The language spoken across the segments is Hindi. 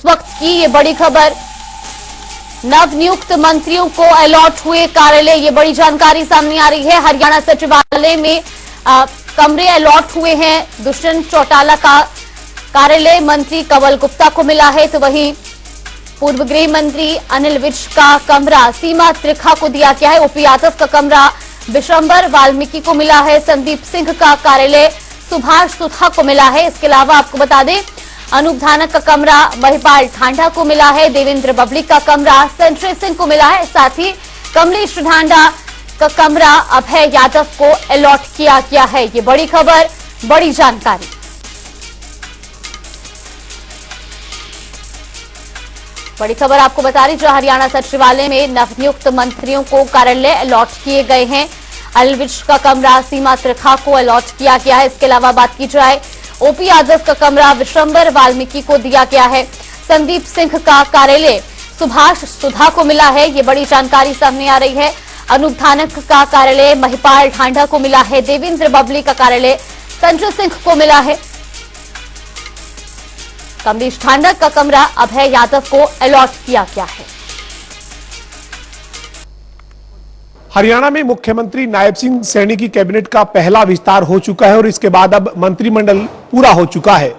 वक्त की ये बड़ी खबर, नवनियुक्त मंत्रियों को अलॉट हुए कार्यालय, ये बड़ी जानकारी सामने आ रही है। हरियाणा सचिवालय में कमरे अलॉट हुए हैं। दुष्यंत चौटाला का कार्यालय मंत्री कंवल गुप्ता को मिला है, तो वहीं पूर्व गृह मंत्री अनिल विज का कमरा सीमा त्रिखा को दिया गया है। ओपी यादव का कमरा विशंबर वाल्मीकि को मिला है। संदीप सिंह का कार्यालय सुभाष सुधा को मिला है। इसके अलावा आपको बता दें, अनूप धानक का कमरा महिपाल ढांडा को मिला है। देवेंद्र बबली का कमरा संजय सिंह को मिला है। साथ ही कमलेश ढांडा का कमरा अभय यादव को अलॉट किया गया है। ये बड़ी खबर, बड़ी जानकारी। बड़ी खबर आपको बता रही, जो हरियाणा सचिवालय में नवनियुक्त मंत्रियों को कार्यालय अलॉट किए गए हैं। अनिल विज का कमरा सीमा त्रिखा को अलॉट किया गया है। इसके अलावा बात की जाए, ओपी यादव का कमरा विशंबर वाल्मीकि को दिया गया है। संदीप सिंह का कार्यालय सुभाष सुधा को मिला है। ये बड़ी जानकारी सामने आ रही है। अनूप धानक का कार्यालय महिपाल ढांडा को मिला है। देवेंद्र बबली का कार्यालय संजय सिंह को मिला है। कमलेश ढांडा का कमरा अभय यादव को अलॉट किया गया है। हरियाणा में मुख्यमंत्री नायब सिंह सैनी की कैबिनेट का पहला विस्तार हो चुका है और इसके बाद अब मंत्रिमंडल पूरा हो चुका है।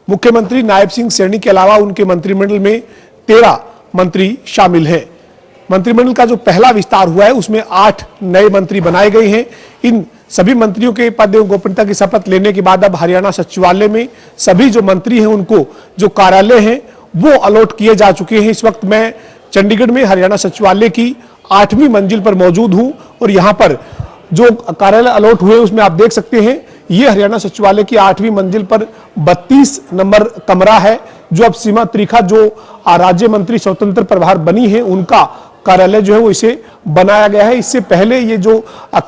मुख्यमंत्री नायब सिंह सैनी के अलावा उनके मंत्रिमंडल में 13 मंत्री शामिल हैं। मंत्रिमंडल का जो पहला विस्तार हुआ है उसमें 8 नए मंत्री बनाए गए हैं। इन सभी मंत्रियों के पद एवं गोपनीयता की शपथ लेने के बाद अब हरियाणा सचिवालय में सभी जो मंत्री हैं उनको जो कार्यालय हैं वो अलॉट किए जा चुके हैं। इस वक्त मैं चंडीगढ़ में हरियाणा सचिवालय की 8वीं मंजिल पर मौजूद हूं और यहां पर जो कार्यालय अलॉट हुए उसमें आप देख सकते हैं, ये हरियाणा सचिवालय की 8वीं मंजिल पर 32 नंबर कमरा है, जो अब सीमा त्रिखा जो राज्य मंत्री स्वतंत्र प्रभार बनी है उनका कार्यालय जो है वो इसे बनाया गया है। इससे पहले ये जो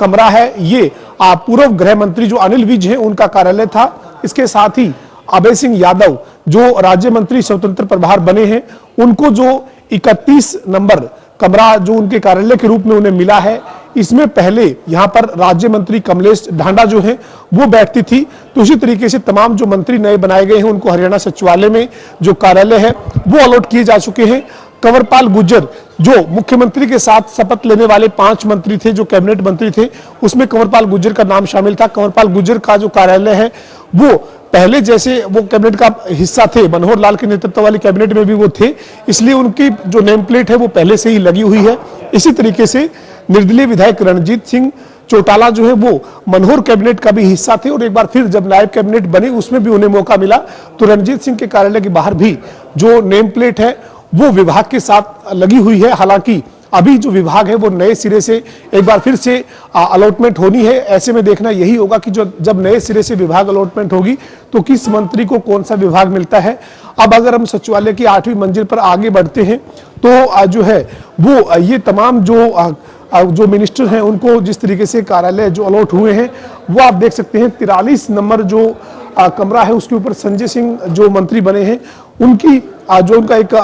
कमरा है ये पूर्व गृह मंत्री जो अनिल विज है उनका कार्यालय था। इसके साथ ही अभय सिंह यादव जो राज्य मंत्री स्वतंत्र प्रभार बने हैं उनको जो 31 नंबर कमरा जो उनके कार्यालय के रूप में उन्हें मिला है, इसमें पहले यहां पर राज्य मंत्री कमलेश ढांडा जो है वो बैठती थी। तो उसी तरीके से तमाम जो मंत्री नए बनाए गए हैं उनको हरियाणा सचिवालय में जो कार्यालय है वो अलॉट किए जा चुके हैं। कंवरपाल गुर्जर जो मुख्यमंत्री के साथ शपथ लेने वाले 5 मंत्री थे, जो कैबिनेट मंत्री थे, उसमें कंवरपाल गुर्जर का नाम शामिल था। कंवरपाल गुर्जर का जो कार्यालय है वो पहले जैसे वो कैबिनेट का हिस्सा थे, मनोहर लाल के नेतृत्व वाली कैबिनेट में भी वो थे, इसलिए उनकी जो नेम प्लेट है वो पहले से ही लगी हुई है। इसी तरीके से निर्दलीय विधायक रणजीत सिंह चौटाला जो है वो मनोहर कैबिनेट का भी हिस्सा थे और एक बार फिर जब नायब कैबिनेट बनी उसमें भी उन्हें मौका मिला। तो रणजीत सिंह के कार्यालय के बाहर भी जो नेम प्लेट है वो विभाग के साथ लगी हुई है। हालांकि अभी जो विभाग है वो नए सिरे से एक बार फिर से अलॉटमेंट होनी है। ऐसे में देखना यही होगा कि जो जब नए सिरे से विभाग अलॉटमेंट होगी तो किस मंत्री को कौन सा विभाग मिलता है। अब अगर हम सचिवालय की 8वीं मंजिल पर आगे बढ़ते हैं तो जो है वो ये तमाम जो मिनिस्टर हैं उनको जिस तरीके से कार्यालय जो अलॉट हुए हैं वो आप देख सकते हैं। 43 नंबर जो कमरा है उसके ऊपर संजय सिंह जो मंत्री बने हैं उनकी जो उनका एक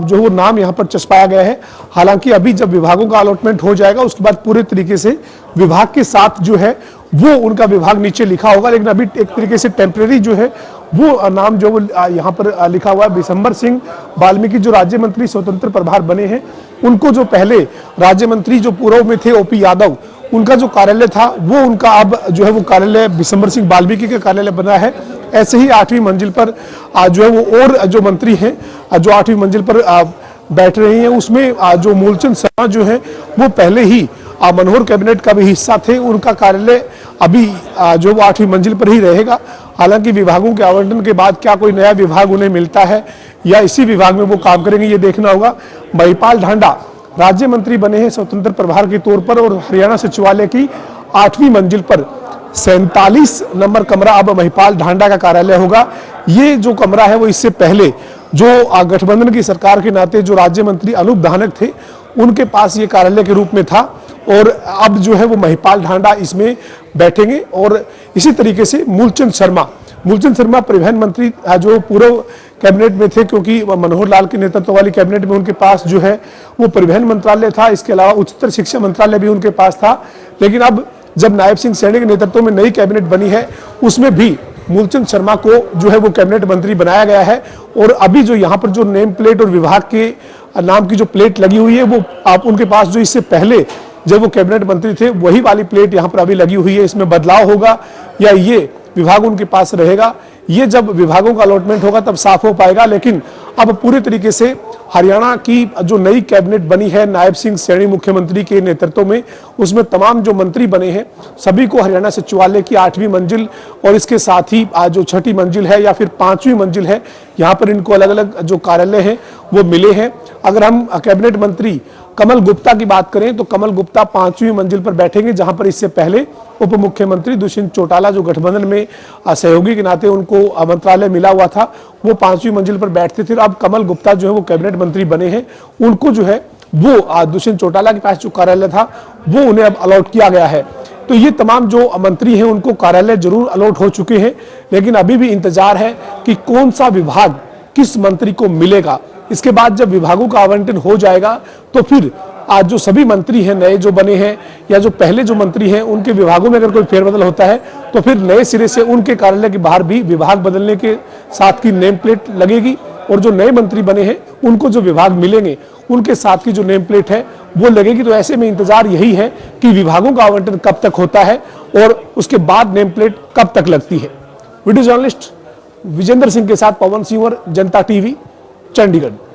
जो वो नाम यहाँ पर चस्पाया गया है। हालांकि अभी जब विभागों का अलॉटमेंट हो जाएगा उसके बाद पूरे तरीके से विभाग के साथ जो है वो उनका विभाग नीचे लिखा होगा, लेकिन अभी एक तरीके से टेम्परेरी जो है वो नाम जो वो यहाँ पर लिखा हुआ है। विशंबर सिंह वाल्मीकि जो राज्य मंत्री स्वतंत्र प्रभार बने हैं उनको जो पहले राज्य मंत्री जो पूर्व में थे ओपी यादव, उनका जो कार्यालय था वो उनका अब जो है वो कार्यालय विशंबर सिंह वाल्मीकि का कार्यालय बना है। ऐसे ही 8वीं मंजिल पर जो है वो और जो मंत्री हैं जो 8वीं मंजिल पर बैठ रहे हैं उसमें जो मूलचंद शर्मा जो है वो पहले ही मनोहर कैबिनेट का भी हिस्सा थे। उनका कार्यालय अभी जो वो 8वीं मंजिल पर ही रहेगा। हालांकि विभागों के आवंटन के बाद क्या कोई नया विभाग उन्हें मिलता है या इसी विभाग में वो काम करेंगे ये देखना होगा। महिपाल ढांडा राज्य मंत्री बने हैं स्वतंत्र प्रभार के तौर पर और हरियाणा सचिवालय की 8वीं मंजिल पर 47 नंबर कमरा अब महिपाल ढांडा का कार्यालय होगा। ये जो कमरा है वो इससे पहले जो गठबंधन की सरकार के नाते जो राज्य मंत्री अनूप धानक थे उनके पास ये कार्यालय के रूप में था और अब जो है वो महिपाल ढांडा इसमें बैठेंगे। और इसी तरीके से मूलचंद शर्मा परिवहन मंत्री जो पूर्व कैबिनेट में थे, क्योंकि मनोहर लाल के नेतृत्व वाली कैबिनेट में उनके पास जो है वो परिवहन मंत्रालय था, इसके अलावा उच्चतर शिक्षा मंत्रालय भी उनके पास था। लेकिन अब जब नायब सिंह सैनी के नेतृत्व में नई कैबिनेट बनी है उसमें भी मूलचंद शर्मा को जो है वो कैबिनेट मंत्री बनाया गया है और अभी जो यहाँ पर जो नेम प्लेट और विभाग के नाम की जो प्लेट लगी हुई है वो आप उनके पास जो इससे पहले जब वो कैबिनेट मंत्री थे वही वाली प्लेट यहाँ पर अभी लगी हुई है। इसमें बदलाव होगा या ये विभाग उनके पास रहेगा, ये जब विभागों का अलॉटमेंट होगा तब साफ हो पाएगा। लेकिन अब पूरे तरीके से हरियाणा की जो नई कैबिनेट बनी है नायब सिंह सैनी मुख्यमंत्री के नेतृत्व में, उसमें तमाम जो मंत्री बने हैं सभी को हरियाणा सचिवालय की 8वीं मंजिल और इसके साथ ही जो 6ठी मंजिल है या फिर 5वीं मंजिल है, यहाँ पर इनको अलग अलग जो कार्यालय हैं वो मिले हैं। अगर हम कैबिनेट मंत्री कमल गुप्ता की बात करें तो कमल गुप्ता 5वीं मंजिल पर बैठेंगे, जहां पर इससे पहले उप मुख्यमंत्री दुष्यंत चौटाला जो गठबंधन में सहयोगी के नाते उनको मंत्रालय मिला हुआ था वो 5वीं मंजिल पर बैठते थे। अब कमल गुप्ता जो है वो कैबिनेट मंत्री बने हैं, उनको जो है वो दुष्यंत चौटाला के पास जो कार्यालय था वो उन्हें अब अलॉट किया गया है। तो ये तमाम जो मंत्री हैं उनको कार्यालय जरूर अलॉट हो चुके हैं, लेकिन अभी भी इंतजार है कि कौन सा विभाग किस मंत्री को मिलेगा। इसके बाद जब विभागों का आवंटन हो जाएगा तो फिर आज जो सभी मंत्री हैं नए जो बने हैं या जो पहले जो मंत्री हैं उनके विभागों में अगर कोई फेरबदल होता है तो फिर नए सिरे से उनके कार्यालय के बाहर भी विभाग बदलने के साथ की नेम प्लेट लगेगी और जो नए मंत्री बने हैं उनको जो विभाग मिलेंगे उनके साथ की जो नेम प्लेट है वो लगेगी। तो ऐसे में इंतजार यही है कि विभागों का आवंटन कब तक होता है और उसके बाद नेम प्लेट कब तक लगती है। वीडियो जर्नलिस्ट विजेंद्र सिंह के साथ पवन सिंह और जनता टीवी, चंडीगढ़।